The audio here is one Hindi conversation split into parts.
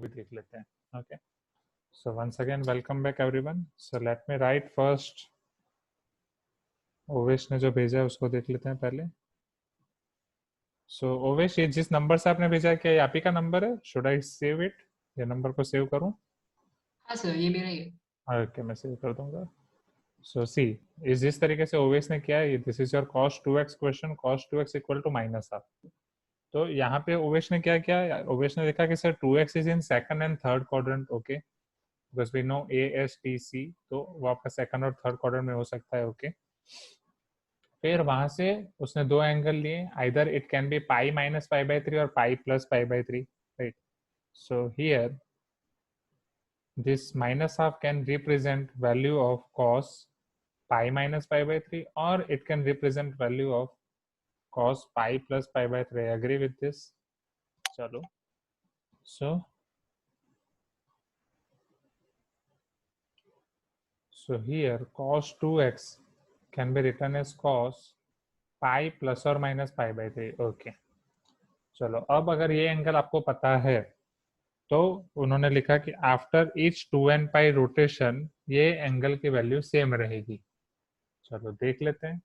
भी देख लेते हैं. Okay, so once again welcome back everyone. So let me write first. Owais ने जो भेजा है उसको देख लेते हैं पहले. सो ओवेश, ये जिस नंबर से आपने भेजा है क्या ये आप ही का नंबर है? Should I save it? ये नंबर को सेव करूं? हाँ सर, ये मेरा ही है. ओके, मैं सेव कर दूंगा. सो सी, इस जिस तरीके से ओवेश ने किया है, this is your cos 2x question. cos 2x equal to minus half. तो यहाँ पे ओवेश ने क्या किया? ओवेश ने देखा कि sir 2x is in second and third quadrant. Okay, because we know A S T C, तो वो आपका सेकंड और थर्ड क्वाड्रेंट में हो सकता है. ओके, फिर वहां से उसने दो एंगल लिए. Either it can be pi minus pi by three और pi plus pi by three. Right, so here this minus half can represent value of cos pi minus pi by 3, or it can represent value of cos pi plus pi by 3. Agree with this? Chalo, so here cos 2x can be written as cos pi plus or minus pi by 3. Okay, चलो अब अगर ये एंगल आपको पता है तो उन्होंने लिखा कि आफ्टर ईच 2n पाई रोटेशन ये एंगल की वैल्यू सेम रहेगी. चलो देख लेते हैं.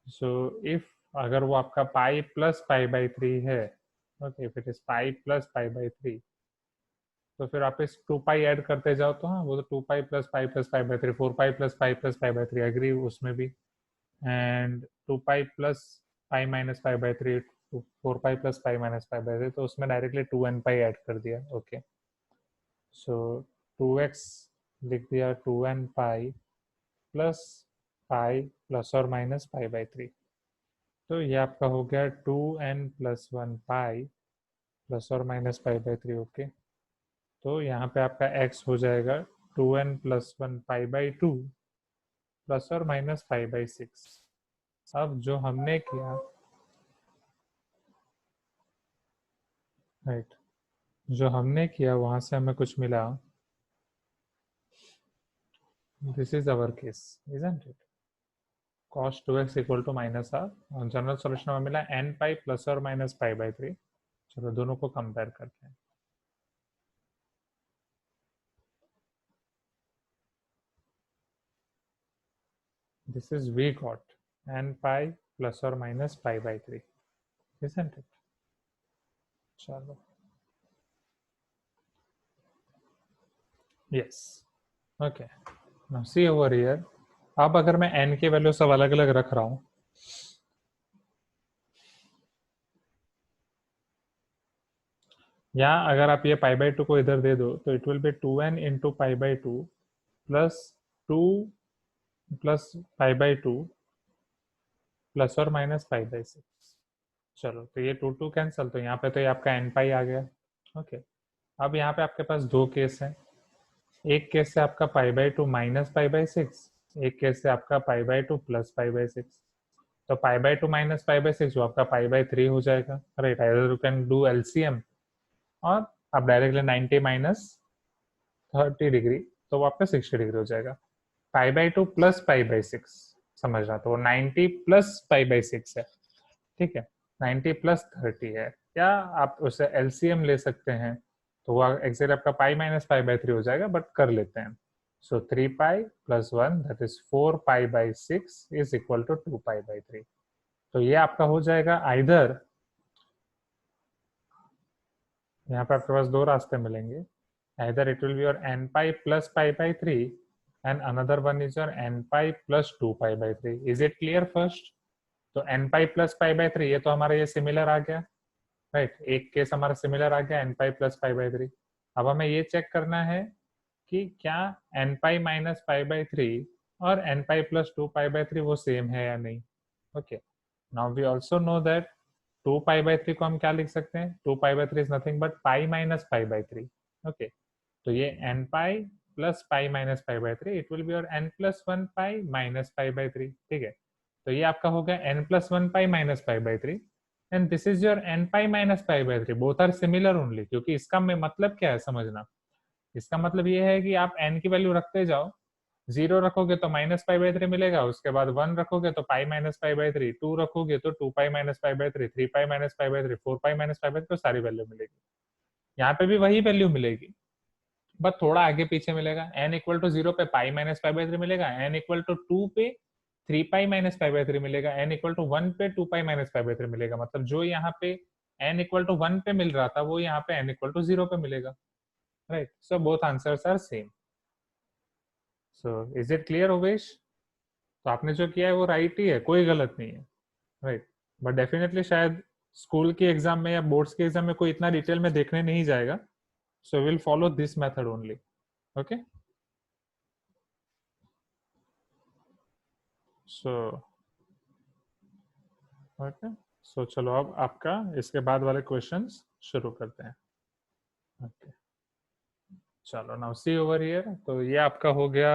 सो इफ अगर वो आपका pi plus pi by three है, okay, if it is pi plus pi by three, तो फिर आप इस 2 पाई ऐड करते जाओ तो हाँ, वो तो 2 pi plus pi by three, 4 pi plus pi by three. Agree उसमें भी. And 2 pi plus pi minus pi by three, 4 pi plus pi minus pi by three, तो उसमें डायरेक्टली 2n पाई ऐड कर दिया. ओके, सो 2x लिख दिया 2n pi plus pi plus और माइनस पाई बाई थ्री. तो ये आपका हो गया 2n plus one pi plus और minus pi by three. Okay, तो यहाँ पे आपका x हो जाएगा 2n plus one pi by two plus और माइनस पाई बाई सिक्स. अब जो हमने किया, राइट, जो हमने किया वहां से हमें कुछ मिला. This is our case, isn't it? cos 2x equal to minus half. General solution में मिला n पाई प्लस और माइनस पाई बाई थ्री. चलो दोनों को कंपेयर करते हैं. This is we got n pi plus or minus pi by 3, isn't it? चलो, yes, okay. Now see over here. अब अगर मैं n की वैल्यू सब अलग अलग रख रहा हूं, या अगर आप ये पाई बाई टू को इधर दे दो तो it will B 2n into pi by two plus 2 plus pi by two plus और माइनस पाई बाई सिक्स. चलो, तो ये 2 2 कैंसल, तो यहाँ पे तो ये आपका n पाई आ गया. ओके, अब यहाँ पे आपके पास दो केस हैं. एक केस से आपका pi by two minus pi by six, एक केस से आपका pi by two plus pi by six. तो pi by two minus pi by six वो आपका पाई बाई थ्री हो जाएगा. Right, either you can do LCM, और आप डायरेक्टली 90 माइनस 30 डिग्री, तो वो आपका 60 डिग्री हो जाएगा. पाई by two plus pi by six समझना, तो वो 90 प्लस पाई बाई सिक्स है. ठीक है, 90 प्लस 30 है, या आप उसे एलसीएम ले सकते हैं, तो वो एक्चुअली आपका pi minus pi by three हो जाएगा, बट कर लेते हैं. So 3 pi plus one, that is 4 pi by six is equal to 2 pi by three. तो ये आपका हो जाएगा आइदर, यहाँ पे आपके पास दो रास्ते मिलेंगे. Either it will be your n pi plus pi by three, and another one is your n pi plus 2 pi by three. Is it clear? First तो n pi plus pi by three, ये तो हमारा ये सिमिलर आ गया. राइट, एक केस हमारा सिमिलर आ गया n pi plus pi by three. अब हमें ये चेक करना है कि क्या n pi minus pi by three और n pi plus two pi by three वो सेम है या नहीं. Okay, now we also know that 2 pi by three को हम क्या लिख सकते हैं? 2 pi by three is nothing but pi minus pi by three. Okay, तो ये n pi plus pi minus pi by three, it will be your n plus one pi minus pi by three. ठीक है, तो ये आपका हो गया n plus one pi minus pi by three, and this is your n pi minus pi by three. Both are similar only, क्योंकि इसका में मतलब क्या है समझना. इसका मतलब ये है कि आप n की वैल्यू रखते जाओ, जीरो रखोगे तो माइनस पाई बाई थ्री मिलेगा, उसके बाद वन रखोगे तो pi minus pi by three, two रखोगे तो 2 pi minus pi by three, 3 pi minus pi by three, 4 pi minus pi by three, तो सारी वैल्यू मिलेगी. यहाँ पे भी वही वैल्यू मिलेगी, बट थोड़ा आगे पीछे मिलेगा। n इक्वल टू 0 पे पाई माइनस पाई बाई 3 मिलेगा, n इक्वल टू 2 पे 3 पाई माइनस पाई बाई 3 मिलेगा, n इक्वल टू 1 पे 2 पाई माइनस पाई बाई 3 मिलेगा। मतलब जो यहाँ पे n इक्वल टू 1 पे मिल रहा था वो यहाँ पे n इक्वल टू 0 पे मिलेगा, right. So both answers are same. So is it clear Owesh? तो आपने जो किया है वो राइट ही है, कोई गलत नहीं है, राइट। बट डेफिनेटली शायद स्कूल के एग्जाम में या बोर्ड्स के एग्जाम में कोई इतना डिटेल में देखने नहीं जाएगा, so will follow this method only, okay. So okay, so चलो अब आपका इसके बाद वाले क्वेश्चंस शुरू करते हैं, ओके। चलो नाउ सी ओवर हियर, तो ये आपका हो गया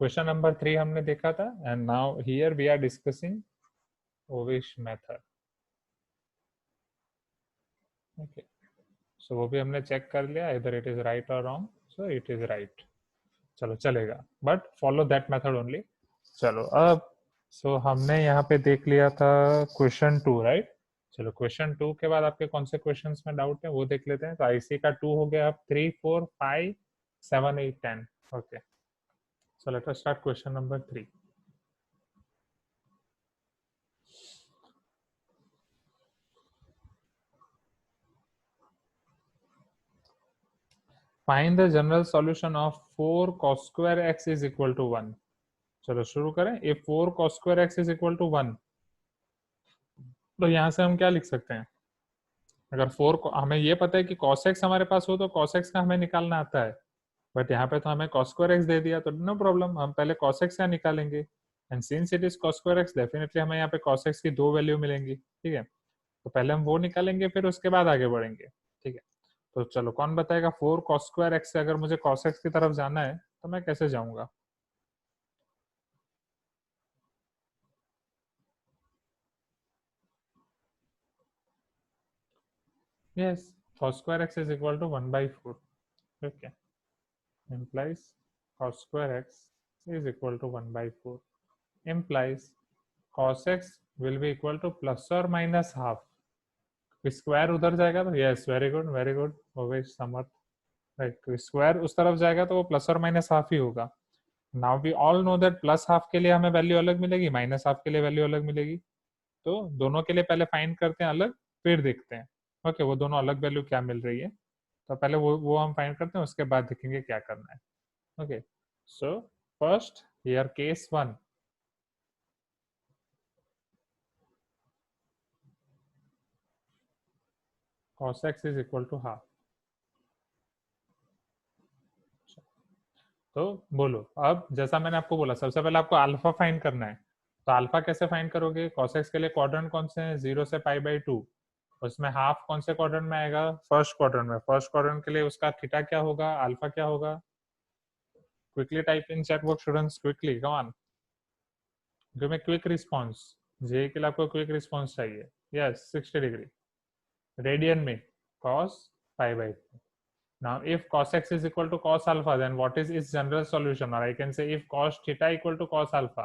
क्वेश्चन नंबर 3 हमने देखा था, and now here we are discussing ओविश मेथड, ओके। सो वो भी हमने चेक कर लिया, इधर इट इज राइट और wrong, so it is right, चलो चलेगा, but follow that method only. चलो अब हमने यहाँ पे देख लिया था क्वेश्चन 2, राइट। चलो क्वेश्चन 2 के बाद आपके कौन से क्वेश्चंस में डाउट है वो देख लेते हैं। तो आईसी का 2 हो गया, अब 3 4 5 7 8 10, okay. So let us start question number 3। Find the general solution of 4 cos square x is equal to 1। चलो शुरू करें। if 4 cos square x is equal to 1, तो यहाँ से हम क्या लिख सकते हैं? अगर 4 को हमें ये पता है कि cos x हमारे पास हो तो cos x का हमें निकालना आता है, बट यहाँ पे तो हमें cos square x दे दिया, तो नो प्रॉब्लम, हम पहले cos x का निकालेंगे। And since it is cos square x, definitely हमें यहाँ पे cos x की 2 वैल्यू मिलेंगी, ठीक है। तो पहले हम वो निकालेंगे, फिर उसके बाद आगे बढ़ेंगे, ठीक है। तो चलो कौन बताएगा 4 cos square x से अगर मुझे cos x की तरफ जाना है तो मैं कैसे जाऊंगा? yes, cos square x is equal to 1 by 4, okay, implies cos square x is equal to 1 by 4, implies cos x will be equal to plus or minus half। Square उधर जाएगा तो यस, वेरी गुड ओवेश समर्थ, राइट। तो स्क्वायर उस तरफ जाएगा तो वो प्लस और माइनस हाफ ही होगा। Now we all know that plus half के लिए हमें वैल्यू अलग मिलेगी, माइनस हाफ के लिए वैल्यू अलग मिलेगी। तो दोनों के लिए पहले फाइंड करते हैं अलग, फिर देखते हैं ओके वो दोनों अलग वैल्यू क्या मिल रही है। तो पहले वो हम फाइंड करते हैं, उसके बाद देखेंगे क्या करना है, okay. So first here case 1, cos x is equal to half. तो बोलो, अब जैसा मैंने आपको बोला सबसे पहले आपको अल्फा फाइंड करना है। तो अल्फा कैसे फाइंड करोगे? cos x के लिए क्वाड्रेंट कौन से हैं? 0 से पाई बाई 2, उसमें हाफ कौन से क्वाड्रेंट में आएगा? फर्स्ट क्वाड्रेंट में। फर्स्ट क्वाड्रेंट के लिए उसका थीटा क्या होगा, अल्फा क्या होगा? Quickly type in chat box students, quickly come on, give me quick response. जे के लिए आपको क्विक रिस्पांस चाहिए। यस 60 डिग्री रेडियन में cos pi by 2। Now, if cos x is equal to cos alpha, then what is its general solution? Or I can say if cos theta equal to cos alpha,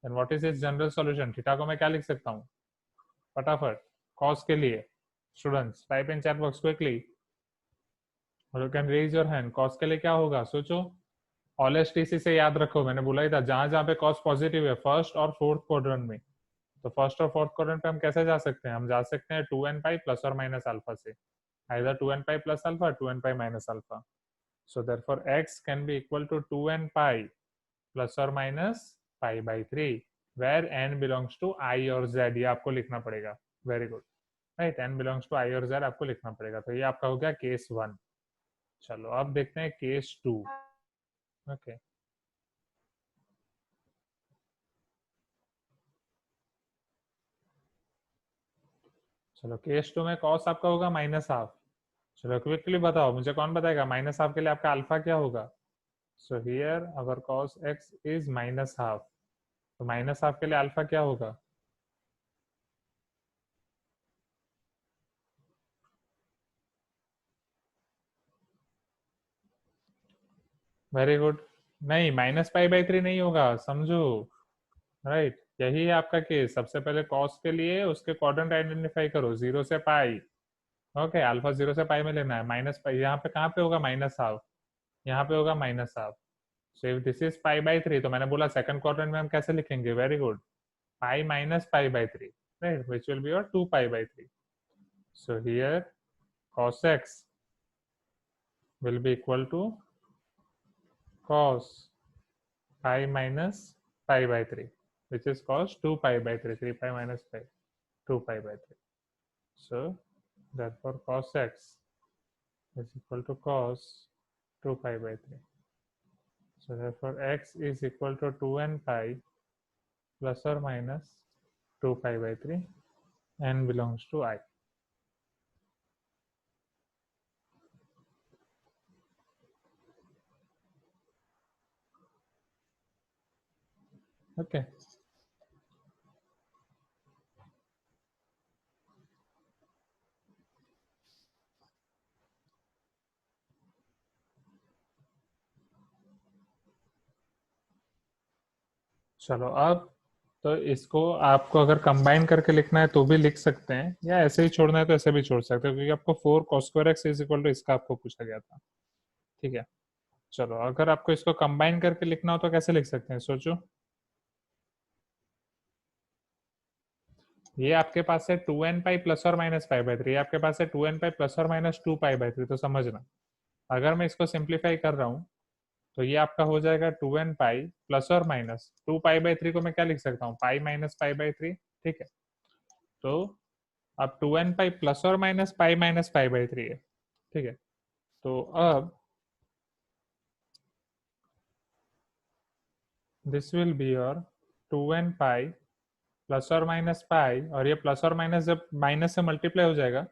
then what is its general solution? Theta को मैं क्या लिख सकता हूँ फटाफट cos के लिए? Students type in chat box quickly, और you can raise your hand. cos के लिए क्या होगा सोचो, ऑलवेज टीसी से याद रखो, मैंने बोला ही था जहां जहां पे cos पॉजिटिव है फर्स्ट और फोर्थ क्वाड्रेंट में, तो फर्स्ट और फोर्थ क्वाड्रेंट पे हम कैसे जा सकते हैं? हम जा सकते हैं 2n पाई प्लस और माइनस अल्फा से, either 2n pi plus alpha, 2n pi minus alpha. So therefore x can be equal to 2n pi plus or minus pi by 3, where n belongs to I और z, ये आपको लिखना पड़ेगा। Very good, right, n belongs to I और z आपको लिखना पड़ेगा। तो ये आपका हो गया केस 1। चलो अब देखते हैं केस 2, ओके। चलो केस 2 में cos आपका होगा माइनस हाफ। चलो क्विकली बताओ, मुझे कौन बताएगा माइनस हाफ के लिए आपका अल्फा क्या होगा? So here our cos x is minus half, तो माइनस हाफ के लिए अल्फा क्या होगा? वेरी गुड, नहीं माइनस पाई बाई 3 नहीं होगा, समझो, राइट। यही है आपका केस। सबसे पहले कॉस के लिए उसके क्वाड्रेंट आइडेंटिफाई करो, 0 से पाई, ओके, अल्फा 0 से पाई में लेना है, माइनस पाई यहाँ पे कहाँ पे होगा, माइनस हाफ, यहाँ पे होगा minus half. So if this is pi by 3, तो मैंने बोला सेकंड क्वाड्रेंट में हम कैसे लिखेंगे, very good, pi minus pi by 3, right, which will be your 2 pi by 3। So here cos x will be equal to cos pi minus pi by 3, which is cos 2 pi by 3, 3 pi minus pi, 2 pi by 3. So therefore cos x is equal to cos 2 pi by 3. So therefore x is equal to 2n pi plus or minus 2 pi by 3, n belongs to I. Okay. चलो अब तो इसको आपको अगर कंबाइन करके लिखना है तो भी लिख सकते हैं, या ऐसे ही छोड़ना है तो ऐसे भी छोड़ सकते हैं, क्योंकि आपको 4 cos square x is equal to इसका आपको पूछा गया था। ठीक है, चलो अगर आपको इसको कंबाइन करके लिखना हो तो कैसे लिख सकते हैं, सोचो। ये आपके पास है 2n पाई प्लस और माइनस पाई बाई 3, आपके पास है 2n पाई प्लस और माइनस 2 पाई बाई 3। तो समझना, अगर मैं इसको सिंप्लीफाई कर रहा हूँ तो ये आपका हो जाएगा 2n पाई प्लस और माइनस 2 पाई बाई 3 को मैं क्या लिख सकता हूँ, पाई माइनस पाई बाई 3। ठीक है, तो अब 2n पाई प्लस और माइनस पाई बाई 3 है। ठीक है, तो अब this will be your 2n pi plus और माइनस पाई, और ये प्लस और माइनस जब माइनस से मल्टीप्लाई हो जाएगा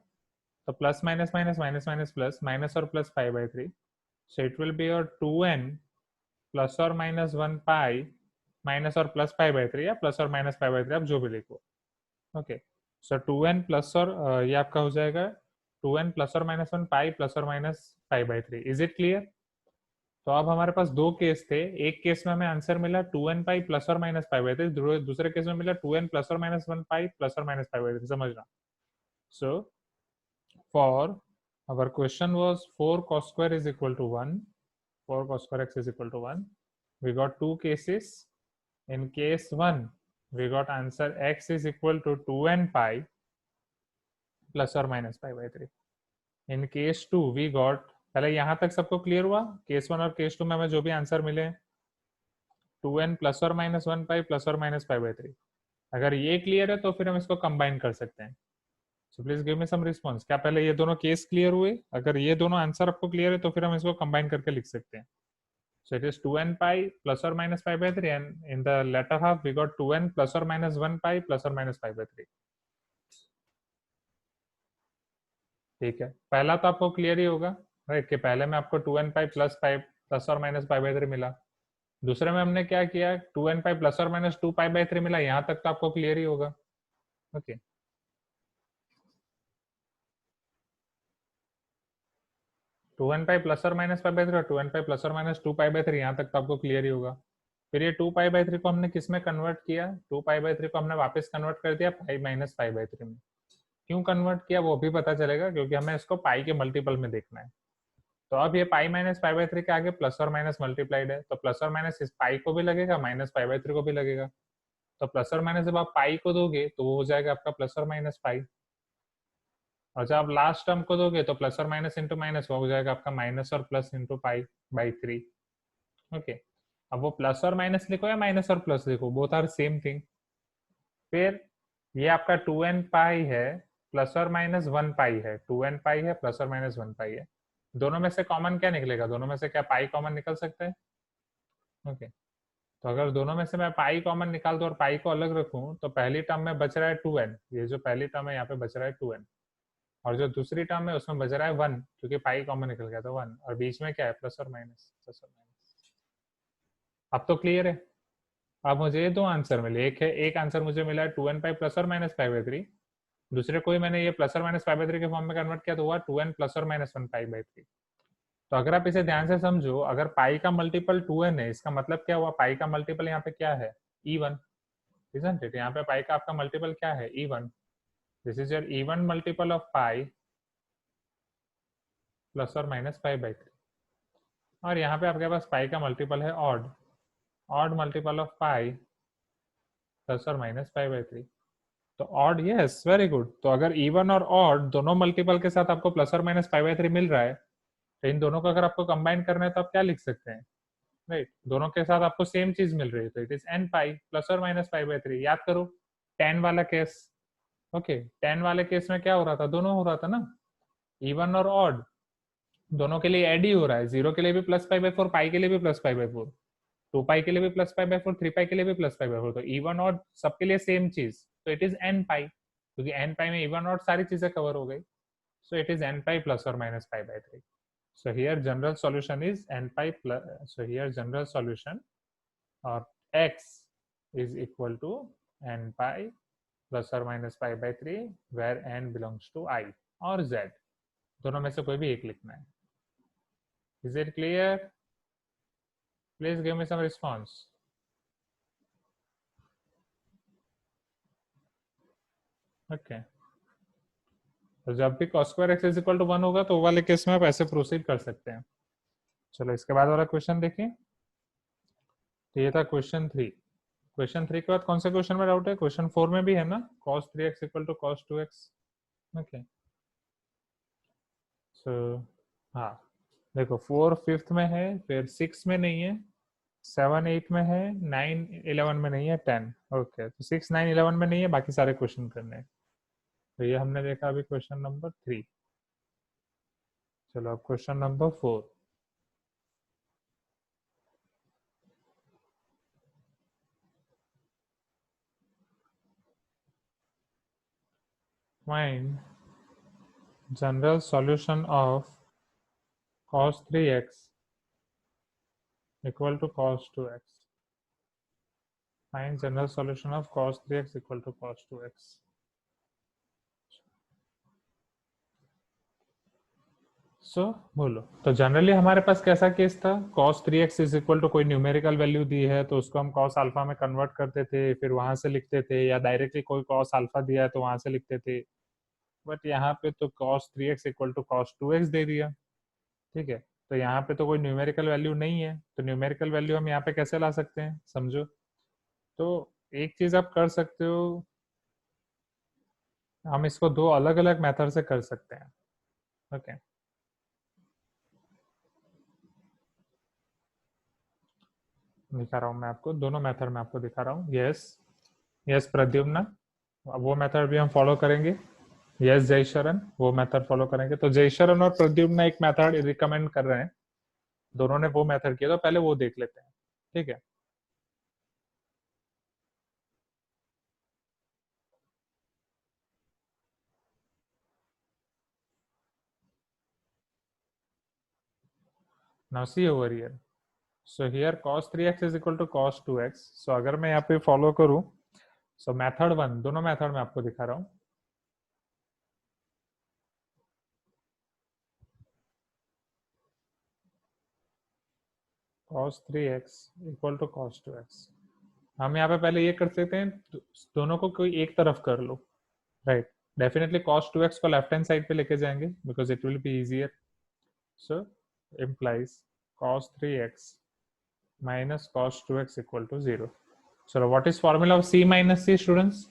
तो plus minus minus minus minus plus, minus और plus pi by 3। So it will be your 2n plus और माइनस 1 पाई माइनस और प्लस पाई बाई 3, या प्लस और माइनस पाई बाई 3, आप जो भी लिखो। ओके, सो 2n प्लस और ये आपका हो जाएगा 2n प्लस और माइनस 1 पाई प्लस और minus pi by 3। Is it clear? तो अब हमारे पास दो केस थे, एक केस में हमें आंसर मिला 2n पाई प्लस और माइनस पाई बाई 3, दूसरे केस में मिला 2n प्लस और माइनस 1 पाई प्लस और माइनस पाई बाई 3। समझना, सो for our question was 4 cos square is equal to 1, 4 cos square x is equal to 1. We got two cases. In case 1 we got answer x is equal to 2n pi plus or minus pi by 3. In case 2 we got, पहले यहाँ तक सबको क्लियर हुआ, केस 1 और केस 2 में हमें जो भी आंसर मिले 2n प्लस और माइनस 1 पाई प्लस और माइनस पाई बाई 3। अगर ये क्लियर है तो फिर हम इसको कंबाइन कर सकते हैं। So please give me some response, क्या पहले ये दोनों केस क्लियर हुए? अगर ये दोनों आंसर आपको क्लियर है तो फिर हम इसको कंबाइन करके लिख सकते हैं। So it is 2n pi plus और minus pi by 3, and in the latter half we got 2n plus और माइनस 1 पाई प्लस और माइनस पाई बाई 3। ठीक है, पहला तो आपको क्लियर ही होगा, राइट, कि पहले में आपको 2n पाई प्लस और माइनस पाई बाई 3 मिला, दूसरे में हमने क्या किया, 2n पाई प्लस और माइनस 2 पाई बाई 3 मिला, यहाँ तक तो आपको क्लियर ही होगा। ओके, 2n पाई प्लस और माइनस पाई बाई 3 और 2n पाई प्लस और माइनस 2 पाई बाई 3, यहाँ तक तो आपको क्लियर ही होगा। फिर ये 2 पाई बाई 3 को हमने किस में कन्वर्ट किया, 2 पाई बाई 3 को हमने वापस कन्वर्ट कर दिया पाई माइनस पाई बाई 3 में। क्यों कन्वर्ट किया वो भी पता चलेगा, क्योंकि हमें इसको पाई के मल्टीपल में देखना है। तो अब ये पाई माइनस पाई बाई 3 के आगे प्लस और माइनस मल्टीप्लाइड है, तो प्लस और माइनस इस पाई को भी लगेगा, माइनस पाई बाई 3 को भी लगेगा। तो प्लस और माइनस जब आप पाई को दोगे तो वो हो जाएगा आपका प्लस और माइनस पाई, और जब आप लास्ट टर्म को दोगे तो प्लस और माइनस इंटू माइनस वो हो जाएगा आपका माइनस और plus into pi by 3। Okay, अब वो प्लस और माइनस लिखो या माइनस और प्लस लिखो, बोथ आर सेम थिंग। फिर ये आपका 2n पाई है प्लस और माइनस 1 पाई है, 2n पाई है प्लस और माइनस 1 पाई है, दोनों में से कॉमन क्या निकलेगा, दोनों में से क्या पाई कॉमन निकल सकता है? ओके, तो अगर दोनों में से मैं पाई कॉमन निकाल दूं और पाई को अलग रखूं तो पहली टर्म में बच रहा है 2n, ये जो पहली टर्म है यहाँ पे बच रहा है 2n, और जो दूसरी टर्म है उसमें बच रहा है 1, क्योंकि पाई कॉमन निकल गया था 1, और बीच में क्या है, प्लस और माइनस, प्लस और माइनस। अब तो क्लियर है? अब मुझे दो आंसर मिले, एक है, एक आंसर मुझे मिला है 2n पाई प्लस और माइनस पाई बाई 3, दूसरे को ही मैंने ये प्लस और माइनस पाई बाई 3 के फॉर्म में कन्वर्ट किया तो हुआ 2n प्लस और माइनस 1 पाई बाई 3। तो अगर आप इसे ध्यान से समझो, अगर पाई का मल्टीपल 2n है, इसका मतलब क्या हुआ, पाई का मल्टीपल यहाँ पे क्या है, e1, isn't it? यहाँ पे पाई का आपका मल्टीपल क्या है, e1। This is your e1 multiple of pi plus और माइनस पाई बाई 3, और यहाँ पे आपके पास पाई का मल्टीपल है odd, odd multiple of pi plus और माइनस पाई बाई 3, तो ऑड, यस वेरी गुड। तो अगर इवन और ऑड दोनों मल्टीपल के साथ आपको प्लस और माइनस पाई बाई 3 मिल रहा है, तो इन दोनों को अगर आपको कंबाइन करना है तो आप क्या लिख सकते हैं, राइट, दोनों के साथ आपको सेम चीज मिल रही है, तो it is an pi plus और माइनस पाई बाई 3। याद करो 10 वाला केस, ओके 10 वाले केस में क्या हो रहा था, दोनों हो रहा था ना, इवन और ऑड दोनों के लिए एड ही हो रहा है, 0 के लिए भी प्लस पाई बाई 4, पाई के लिए भी प्लस पाई बाई 4, 2 पाई के लिए भी प्लस पाई बाई 4, 3 पाई के लिए भी प्लस पाई बाई 4, तो इवन ऑड सबके लिए सेम चीज, तो इट इज एन पाई, क्योंकि एन पाई में इवन ऑड सारी चीजें कवर हो गई, so it is n pi plus or minus pi by 3. So here general solution is n pi plus, so here general solution or x is equal to n pi plus or minus pi by 3 where n belongs to I or z, दोनों में से कोई भी एक लिखना है। Is it clear? Please give me some response. Okay. तो जब भी cos square x is equal to 1 होगा तो वो वाले केस में आप ऐसे प्रोसीड कर सकते हैं। चलो इसके बाद वाला क्वेश्चन देखिए, तो ये था क्वेश्चन 3। क्वेश्चन 3 के बाद कौन से क्वेश्चन में डाउट है, क्वेश्चन 4 में भी है ना, cos 3x equal to cos 2x, okay. So हाँ देखो 4 5th में है, फिर 6 में नहीं है, 7 8 में है, 9 11 में नहीं है, 10, ओके। तो 6 9 11 में नहीं है, बाकी सारे क्वेश्चन करने हैं। तो ये हमने देखा अभी क्वेश्चन नंबर 3। चलो अब question number 4। Find general solution of cos 3x equal to cos 2x. Find general solution of cos 3x equal to cos 2x. सो बोलो, तो जनरली हमारे पास कैसा केस था, cos 3x is equal to कोई न्यूमेरिकल वैल्यू दी है तो उसको हम cos अल्फा में कन्वर्ट करते थे, फिर वहां से लिखते थे, या डायरेक्टली कोई cos अल्फा दिया है तो वहां से लिखते थे। बट यहाँ पे तो cos 3x equal to cos 2x दे दिया, ठीक है, तो यहाँ पे तो कोई न्यूमेरिकल वैल्यू नहीं है, तो न्यूमेरिकल वैल्यू हम यहाँ पे कैसे ला सकते हैं, समझो। तो एक चीज आप कर सकते हो, हम इसको दो अलग अलग मेथड से कर सकते हैं, ओके। दिखा रहा हूँ मैं आपको, दोनों मेथड में आपको दिखा रहा हूँ। यस यस प्रद्युम्न, वो मेथड भी हम फॉलो करेंगे। यस जय शरण, वो मेथड फॉलो करेंगे। तो जय शरण और प्रद्युम्न एक मेथड रिकमेंड कर रहे हैं, दोनों ने वो मेथड किया, तो पहले वो देख लेते हैं, ठीक है। Now see over here, so here cos 3x is equal to cos 2x। So अगर मैं यहाँ पे फॉलो करूँ, सो मेथड 1, दोनों मेथड में आपको दिखा रहा हूँ। cos 3x equal to cos 2x, हम यहाँ पे पहले ये कर सकते हैं, दोनों को कोई एक तरफ कर लो, राइट। डेफिनेटली cos 2x को लेफ्ट हैंड साइड पे लेके जाएंगे because it will be easier. So implies cos 3x minus cos 2x equal to 0. So what is formula of c minus c, students?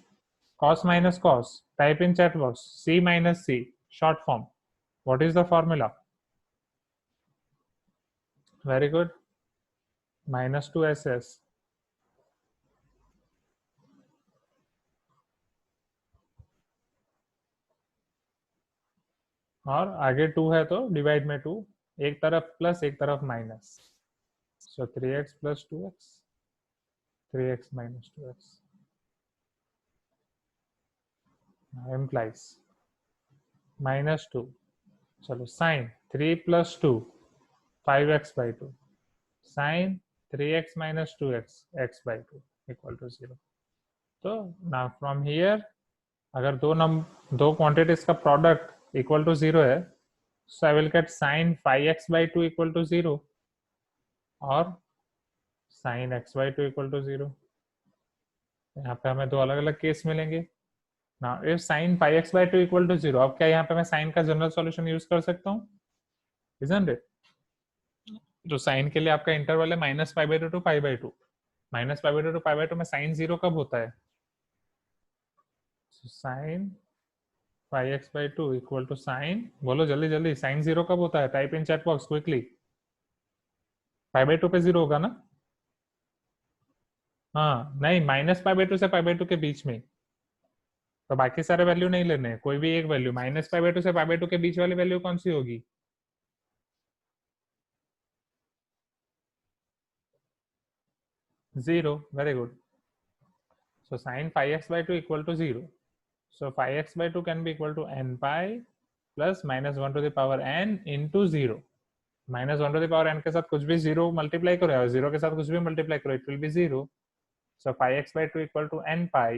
Cos minus cos, type in chat box, c minus c, short form. What is the formula? Very good. Minus 2ss. और आगे 2 है तो डिवाइड में 2, एक तरफ प्लस एक तरफ माइनस, सो 3x plus 2x, 3x minus 2x implies minus 2, चलो साइन 3 plus 2 5x by 2, साइन 3x minus 2x x by 2 equal to 0। तो now from here अगर दो क्वांटिटीज का प्रोडक्ट इक्वल टू 0 है, so I will get sin 5x by 2 equal to 0 और sin x by 2 equal to 0। यहाँ पे हमें दो अलग अलग केस मिलेंगे ना। If sin 5x by 2 equal to 0, अब क्या यहाँ पे मैं sin का जनरल सॉल्यूशन यूज कर सकता हूँ, इजंट इट? जो साइन के लिए आपका इंटरवल है -π/2 to π/2, -π/2 to π/2 में साइन 0 कब होता है? Sign πx/2 equal to sign, बोलो जल्दी जल्दी, साइन 0 कब होता है? Type in chat box quickly. π/2 पे 0 होगा ना? हाँ नहीं, -π/2 से π/2 के बीच में। तो बाकी सारे वैल्यू नहीं लेने, कोई भी एक वैल्यू, -π/2 से π/2 के बीच वाली वैल्यू कौन सी होगी? 0। Very good. So sin πx/2 equal to 0. So πx/2 can be equal to n pi plus -1 to the power n into 0. -1 to the power n के साथ कुछ भी 0 मल्टीप्लाई करो, या 0 के साथ कुछ भी मल्टीप्लाई करो, it will be 0. So πx/2 equal to n pi.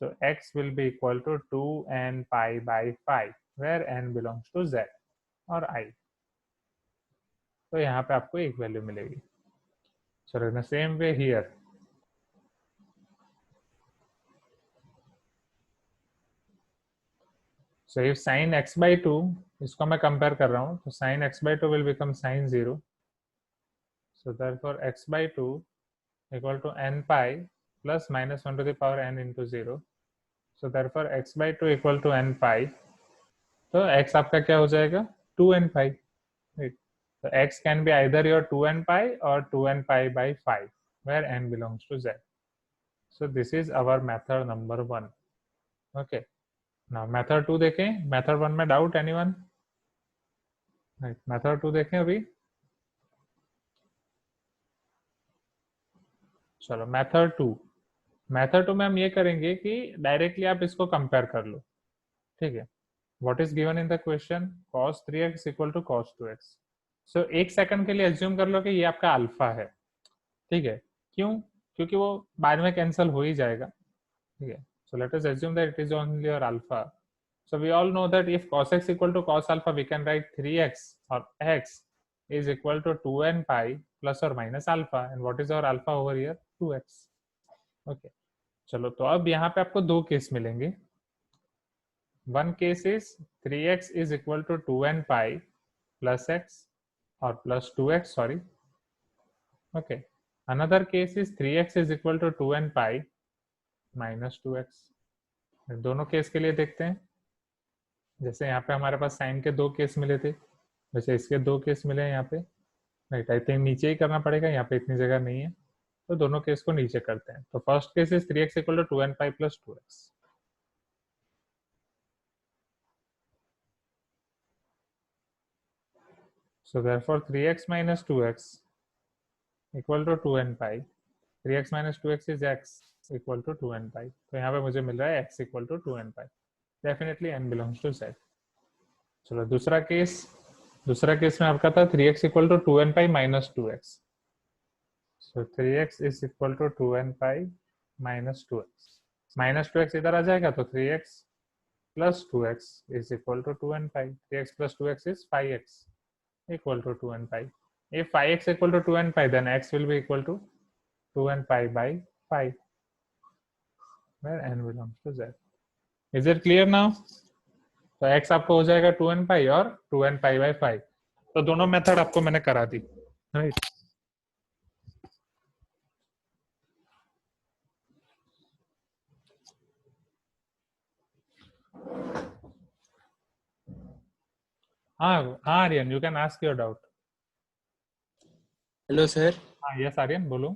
So x will be equal to 2n pi by 5, where n belongs to z और I. तो यहाँ पे आपको एक वैल्यू मिलेगी. So in the same way here. So if sin x/2, इसको मैं कंपेयर कर रहा हूँ, तो sin x/2 will become sin 0. So therefore x/2 equal to n pi plus -1 to the power n into 0. So therefore x/2 equal to n pi. तो x आपका क्या हो जाएगा? 2n pi. Right. So x can be either your 2n pi or 2n pi by 5, where n belongs to z. So this is our method number 1. Okay. Now method 2 देखें. Method 1 में doubt anyone? Right. Method 2 देखें अभी. चलो मेथड 2 में हम ये करेंगे कि डायरेक्टली आप इसको कंपेयर कर लो. ठीक है. What is given in the question? cos 3x equal to cos 2x. So एक सेकंड के लिए एज्यूम कर लो कि ये आपका अल्फा है. ठीक है. क्यों? क्योंकि वो बाद में कैंसिल हो ही जाएगा. ठीक है. So let us assume that it is only your alpha. So we all know that if cos x equal to cos alpha, we can write 3x और x is equal to 2n pi plus or minus alpha, and what is our alpha over here? 2x. Okay. चलो, तो अब यहाँ पे आपको दो केस मिलेंगे. One case is 3x is equal to 2n pi plus x or plus 2x, sorry. Okay. Another case is 3x is equal to 2n pi minus 2x. दोनों केस के लिए देखते हैं. जैसे यहाँ पे हमारे पास साइन के दो केस मिले थे, वैसे इसके दो केस मिले हैं यहाँ पे. राइट. आई थिंक नीचे ही करना पड़ेगा, यहाँ पे इतनी जगह नहीं है, तो दोनों केस को नीचे करते हैं. तो first case is 3x equal to 2n pi plus 2x. So therefore 3x minus 2x equal to 2n pi. 3x minus 2x is x equal to 2n pi. तो यहाँ पे मुझे मिल रहा है x equal to 2n pi. Definitely n belongs to z. चलो दूसरा केस में आपका था 3x equal to 2n pi minus 2x. So 3x is equal to 2n pi minus 2x. Minus 2x इधर आ जाएगा, तो 3x plus 2x is equal to 2n pi. 3x plus 2x is 5x equal to 2n pi. If 5x equal to 2n pi, then x will be equal to 2n pi by 5, where n belongs to z. Is it clear now? तो x आपको हो जाएगा 2n pi और 2n pi by 5. तो दोनों मेथड आपको मैंने करा दी. राइट. हाँ Aryan, you can ask your doubt. Hello sir. हाँ यस आर्यन, बोलो.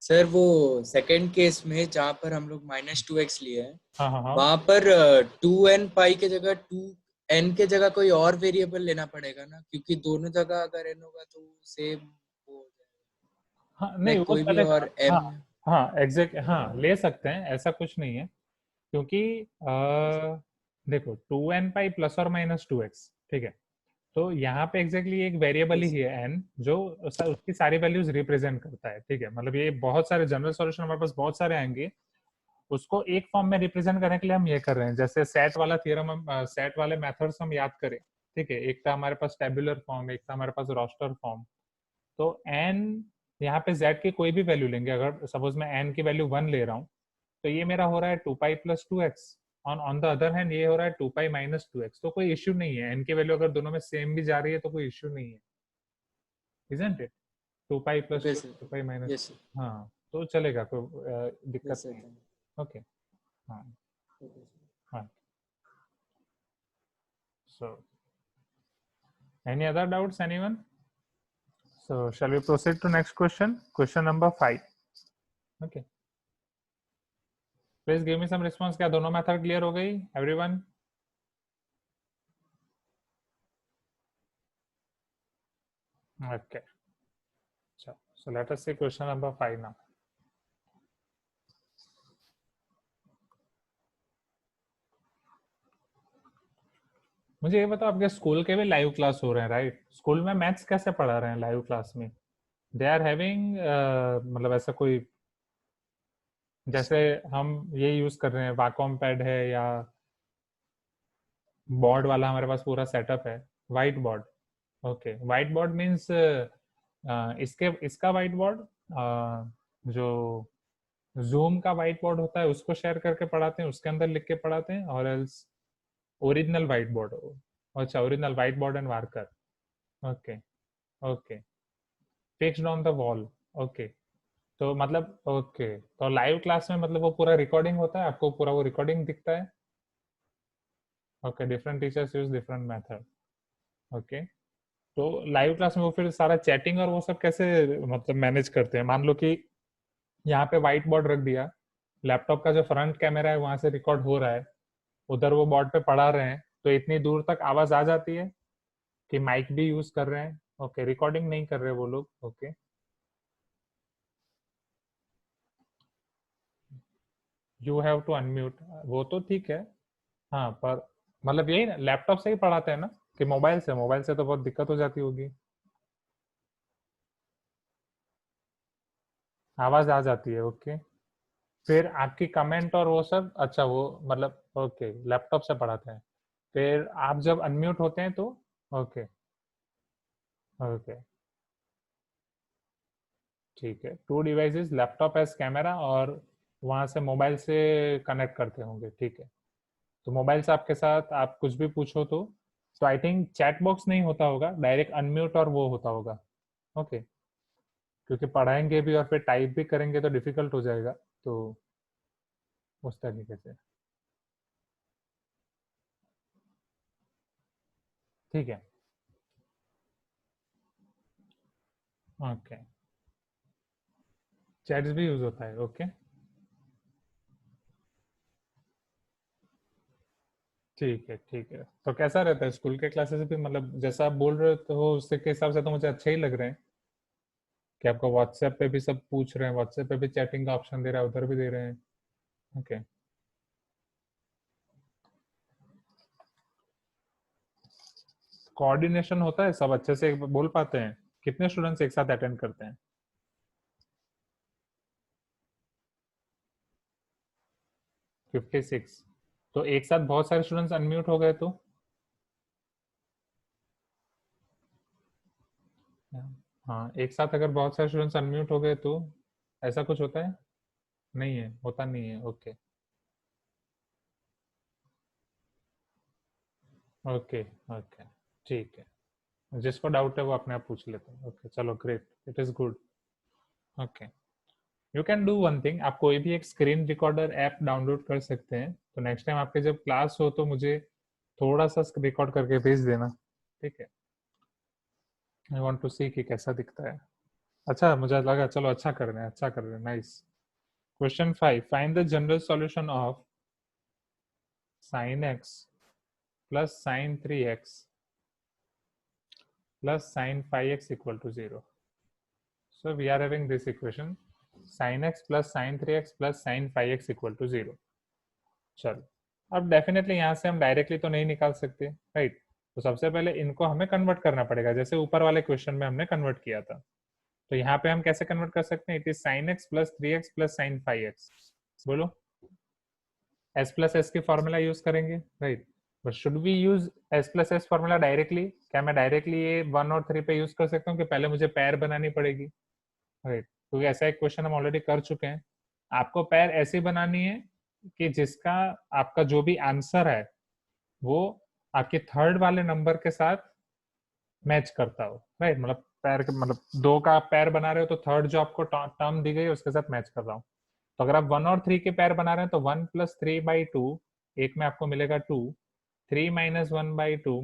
सर वो सेकंड केस में जहाँ पर हम लोग -2x लिए हैं, हाँ. वहाँ पर 2n पाई के जगह 2n के जगह कोई और वेरिएबल लेना पड़ेगा ना, क्योंकि दोनों जगह अगर n होगा तो सेम हो जाएगा. हाँ नहीं, वो कोई भी और m. हाँ एग्जैक्ट, हाँ ले सकते हैं, ऐसा कुछ नहीं है. क्योंकि देखो 2n pi प्लस और माइनस 2x. ठीक है. तो यहाँ पे एग्जैक्टली एक वेरिएबल ही है n, जो उसकी सारी वैल्यूज रिप्रेजेंट करता है. ठीक है. मतलब ये बहुत सारे जनरल सॉल्यूशन हमारे पास बहुत सारे आएंगे, उसको एक फॉर्म में रिप्रेजेंट करने के लिए हम ये कर रहे हैं. जैसे सेट वाला थ्योरम, सेट वाले मेथड्स हम याद करें. ठीक है. एक था हमारे पास टेबुलर फॉर्म, एक था हमारे पास रोस्टर फॉर्म. तो n यहाँ पे z की कोई भी वैल्यू लेंगे, अगर सपोज मैं n की वैल्यू 1 ले रहा हूँ, तो ये मेरा हो रहा है 2 pi plus 2x. On the other hand ये हो रहा है 2 पाई माइनस 2x, तो कोई इश्यू नहीं है। n की वैल्यू अगर दोनों में सेम भी जा रही है तो कोई इश्यू नहीं है, isn't it? 2 pi plus Okay, sir. 2 pi minus, Yes, sir. हाँ तो चलेगा, कोई दिक्कत Yes, sir. नहीं है। Thank you. ओके, हाँ Okay, sir. हाँ। So, any other doubts, anyone? So, shall we proceed to next question? Question number 5. Okay. Please give me some response. क्या दोनों मेथड क्लियर हो गई? Everyone? Okay. So let us see question number 5 now. मुझे ये बताओ, आपके स्कूल के भी लाइव क्लास हो रहे हैं, राइट? स्कूल में मैथ्स कैसे पढ़ा रहे हैं लाइव क्लास में? दे आर हैविंग मतलब ऐसा कोई, जैसे हम ये यूज कर रहे हैं वाकॉम पैड है या बोर्ड वाला हमारे पास पूरा सेटअप है, white board. Okay, white board means इसका व्हाइट बोर्ड, जो जूम का व्हाइट बोर्ड होता है उसको शेयर करके पढ़ाते हैं, उसके अंदर लिख के पढ़ाते हैं, और एल्स ओरिजिनल व्हाइट बोर्ड? अच्छा, original white board and marker. Okay okay, fixed on the wall. Okay, तो मतलब ओके, तो लाइव क्लास में मतलब वो पूरा रिकॉर्डिंग होता है, आपको पूरा वो रिकॉर्डिंग दिखता है? Okay, different teachers use different method. Okay, तो लाइव क्लास में वो फिर सारा चैटिंग और वो सब कैसे मतलब मैनेज करते हैं? मान लो कि यहाँ पे व्हाइट बोर्ड रख दिया, लैपटॉप का जो फ्रंट कैमरा है वहां से रिकॉर्ड हो रहा है, उधर वो बोर्ड पे पढ़ा रहे हैं, तो इतनी दूर तक आवाज आ जाती है कि माइक भी यूज कर रहे हैं? ओके, रिकॉर्डिंग नहीं कर रहे वो लोग। Okay, you have to unmute, वो तो ठीक है। हाँ, पर मतलब यही ना, लैपटॉप से ही पढ़ाते हैं ना कि मोबाइल से? मोबाइल से तो बहुत दिक्कत हो जाती होगी, आवाज आ जाती है। ओके, फिर आपकी कमेंट और वो सब, अच्छा वो मतलब ओके लैपटॉप से पढ़ाते हैं, फिर आप जब अनम्यूट होते हैं तो? ओके ओके, ठीक है। Two devices, laptop as camera और वहां से मोबाइल से कनेक्ट करते होंगे, ठीक है। तो मोबाइल से आपके साथ आप कुछ भी पूछो तो आई थिंक चैट बॉक्स नहीं होता होगा, डायरेक्ट अनम्यूट और वो होता होगा। ओके, क्योंकि पढ़ाएंगे भी और फिर टाइप भी करेंगे तो डिफिकल्ट हो जाएगा, तो उस तरीके से। ठीक है, ओके, चैट्स भी यूज होता है। ओके, ठीक है ठीक है। तो कैसा रहता है स्कूल के क्लासेस भी, मतलब जैसा आप बोल रहे हो उससे के हिसाब से तो मुझे अच्छे ही लग रहे हैं कि आपको व्हाट्सएप पे भी सब पूछ रहे हैं, व्हाट्सएप पे भी चैटिंग का ऑप्शन दे रहा है, उधर भी दे रहे हैं। ओके, कोऑर्डिनेशन होता है, सब अच्छे से बोल पाते हैं? कितने स्टूडेंट्स एक साथ अटेंड करते हैं? 56। तो एक साथ बहुत सारे स्टूडेंट्स अनम्यूट हो गए तो? हाँ, एक साथ अगर बहुत सारे स्टूडेंट्स अनम्यूट हो गए तो ऐसा कुछ होता है? नहीं है, होता नहीं है। ओके ओके ओके, ठीक है। जिसको डाउट है वो अपने आप पूछ लेते हैं। ओके, चलो great, it is good. Okay, you can do one thing, आप कोई भी एक स्क्रीन रिकॉर्डर ऐप डाउनलोड कर सकते हैं, तो नेक्स्ट टाइम आपके जब क्लास हो तो मुझे थोड़ा सा रिकॉर्ड करके भेज देना, ठीक है? आई वांट टू सी कि कैसा दिखता है। अच्छा, मुझे लगा चलो अच्छा कर रहे हैं, अच्छा कर रहे हैं, nice. Question 5, find the general solution of sin x plus sin 3x plus sin 5x equal to 0. So we are having this equation, sin x plus sin 3x plus sin 5x equal to 0. चलो, अब डेफिनेटली यहाँ से हम डायरेक्टली तो नहीं निकाल सकते, राइट? तो सबसे पहले इनको हमें कन्वर्ट करना पड़ेगा, जैसे ऊपर वाले क्वेश्चन में हमने कन्वर्ट किया था। तो यहाँ पे हम कैसे कन्वर्ट कर सकते हैं? It is sine X plus 3x plus sine 5x। बोलो, एस प्लस एस की फॉर्मूला यूज करेंगे, right? But should we use S plus S formula directly? क्या मैं डायरेक्टली ये 1 और 3 पे यूज कर सकता हूँ कि पहले मुझे पैर बनानी पड़ेगी, राइट? क्योंकि ऐसा एक क्वेश्चन हम ऑलरेडी कर चुके हैं। आपको पैर ऐसी बनानी है कि जिसका आपका जो भी आंसर है वो आपके थर्ड वाले नंबर के साथ मैच करता हो, राइट? मतलब पैर मतलब 2 का आप पैर बना रहे हो तो थर्ड जो आपको टर्म दी गई है उसके साथ मैच कर रहा हूँ। तो अगर आप 1 और 3 के पैर बना रहे हैं तो 1 + 3/2, एक में आपको मिलेगा 2, 3 - 1/2 -2,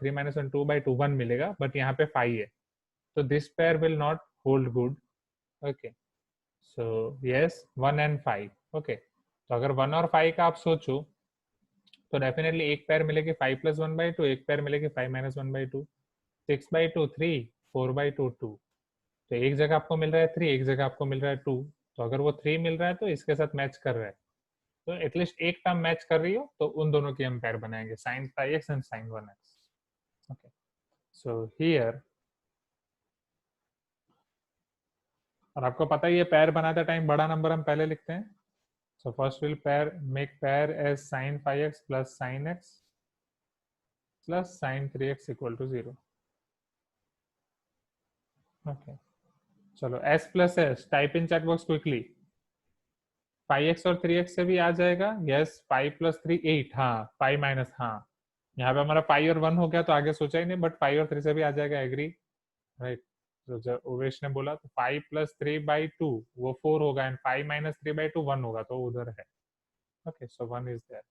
3 - 1 2/2 1 मिलेगा, बट यहाँ पे 5 है, तो this pair will not hold good. Okay, so yes 1 and 5। Okay, तो अगर 1 और 5 का आप सोचो तो डेफिनेटली एक पैर मिलेगी 5 + 1/2, एक पैर मिलेगी 5 - 1/2, 6/2 3, 4/2 2। तो एक जगह आपको मिल रहा है 3, एक जगह आपको मिल रहा है 2। तो अगर वो 3 मिल रहा है तो इसके साथ मैच कर रहा है, तो एटलीस्ट एक टर्म मैच कर रही हो तो उन दोनों की हम पैर बनाएंगे, sin 5x and sin 1x। Okay, so here, और आपको पता ही है पैर बनाते टाइम बड़ा नंबर हम पहले लिखते हैं। सो फर्स्ट विल पैर मेक पैर as sin 5x + sin x + sin 3x = 0। Okay, चलो s + s type in chat box quickly. 5x और 3x से भी आ जाएगा, यस 5 + 3 8, हाँ 5 माइनस, हाँ यहाँ पे हमारा 5 और 1 हो गया तो आगे सोचा ही नहीं, बट 5 और 3 से भी आ जाएगा, एग्री, राइट? तो जब उवेश ने बोला तो 5 + 3/2 वो 4 होगा, एंड 5 - 3/2 1 होगा, तो उधर है। Okay, so 1 is there,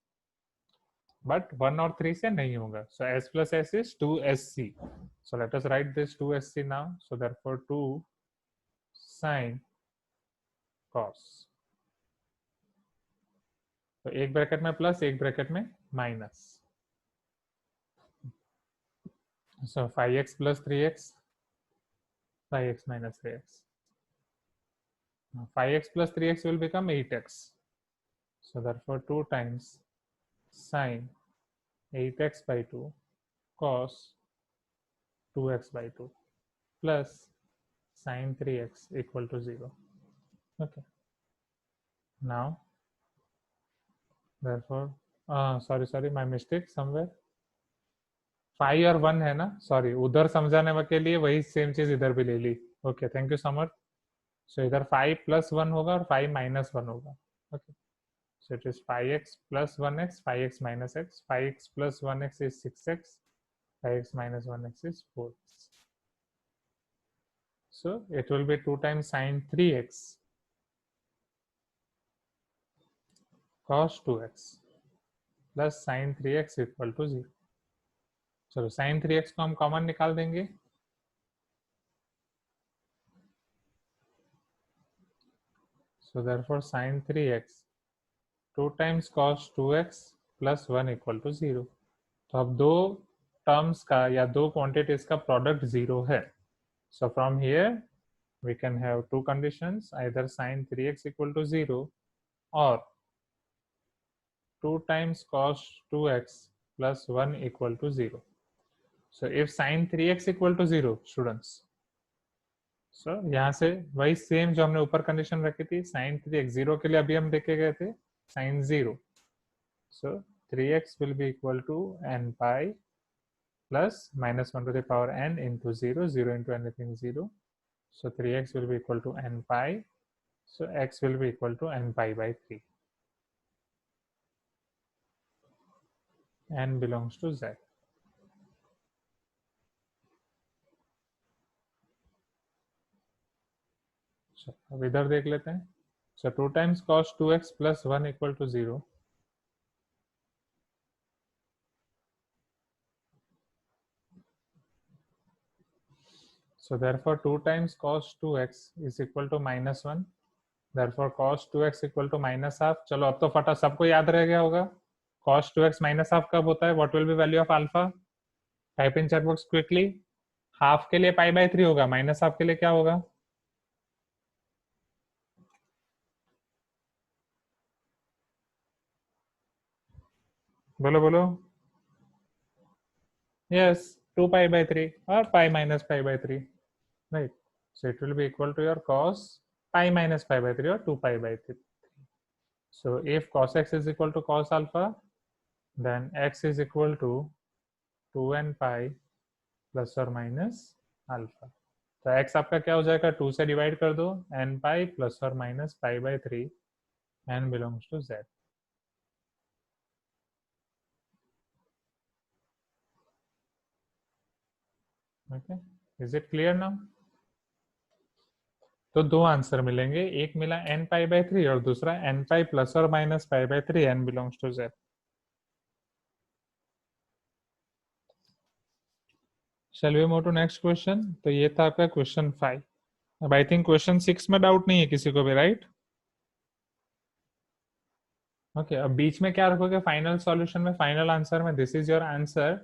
but 1 और 3 से नहीं होगा, सो s + s is 2sc। so let us write this 2sc now, so therefore 2 sin cos, तो एक ब्रैकेट में प्लस एक ब्रैकेट में minus, so 5x + 3x, 5x - 3x, 5x + 3x will become 8x, so therefore 2 times sin 8x/2 cos 2x/2 plus sin 3x = 0। okay, now therefore sorry my mistake somewhere, 5 और 1 है ना, सॉरी उधर समझाने के लिए वही सेम चीज इधर भी ले ली। Okay, thank you Samar. So इधर 5 + 1 होगा और 5 - 1 होगा। Okay, so it is 5x + 1x, 5x - x, 5x + 1x is 6x, 5x - 1x is 4x, so it will be 2 times sin 3x cos 2x plus sin 3x = 0। चलो sin 3x को हम कॉमन निकाल देंगे, so therefore sin 3x 2 times cos 2x plus 1 = 0। तो अब दो टर्म्स का या दो क्वांटिटीज का प्रोडक्ट 0 है, so from here we can have two conditions, either sin 3x = 0 or 2 times cos 2x plus 1 = 0। so if sin 3x = 0 students, so यहाँ से वही सेम जो हमने ऊपर कंडीशन रखी थी, sin 3x 0 के लिए अभी हम देखे गए थे sin 0, so 3x will be equal to n pi plus -1 to the power n into 0, 0 into anything 0, so 3x will be equal to n pi, so x will be equal to n pi by 3, n belongs to z। अब इधर देख लेते हैं, so 2 times cos 2x plus 1 = 0, so therefore 2 times cos 2x is equal to -1, therefore cos 2x = -half। चलो अब तो फटा सबको याद रह गया होगा, cos 2x -half कब होता है, what will be value of alpha, type in chat box quickly। Half के लिए π/3 होगा, -half के लिए क्या होगा, बोलो बोलो, yes 2π/3 or pi minus π/3, right? So it will be equal to your cos pi minus π/3 or 2π/3। so if cos x is equal to cos alpha, then x is equal to 2n pi plus or minus alpha। तो x आपका क्या हो जाएगा, 2 से डिवाइड कर दो, n pi plus or minus pi/3, n belongs to z। Okay, is it clear now? तो दो आंसर मिलेंगे, एक मिला n पाई बाय 3 और दूसरा n पाई प्लस और minus pi by 3, n belongs to z। Shall we move to next question? तो ये था आपका क्वेश्चन 5। अब आई थिंक क्वेश्चन 6 में डाउट नहीं है किसी को भी, राइट? ओके, अब बीच में क्या रखोगे फाइनल सॉल्यूशन में, फाइनल आंसर में? This is your answer.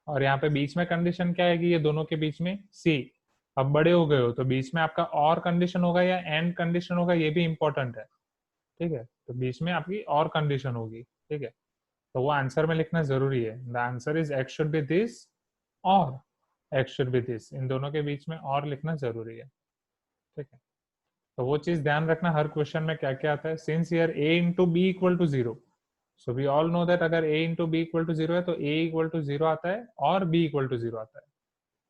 और यहाँ पे बीच में कंडीशन क्या आएगी, ये दोनों के बीच में सी। अब बड़े हो गए हो तो बीच में आपका और कंडीशन होगा या एंड कंडीशन होगा, ये भी इंपॉर्टेंट है। ठीक है, तो बीच में आपकी और कंडीशन होगी। ठीक है, तो वो आंसर में लिखना जरूरी है। The answer is x should be this और एक्स शुड बी दिस, इन दोनों के बीच में और लिखना जरूरी है। ठीक है, तो वो चीज ध्यान रखना हर क्वेश्चन में क्या क्या आता है। Since here a into B equal to 0, so we all know that अगर a into B equal to 0 है तो a इक्वल टू 0 आता है और b इक्वल टू 0 आता है।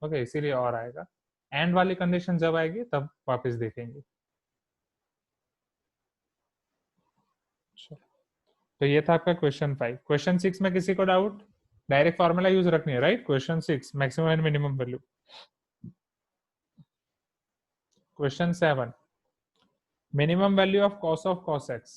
ओके, इसीलिए और आएगा। एंड वाली कंडीशन जब आएगी तब वापस देखेंगे। तो ये था आपका क्वेश्चन 5। क्वेश्चन 6 में किसी को डाउट? डायरेक्ट फॉर्मूला यूज रखनी है, right? Question 6 maximum and minimum value. Question 7, minimum value of cos x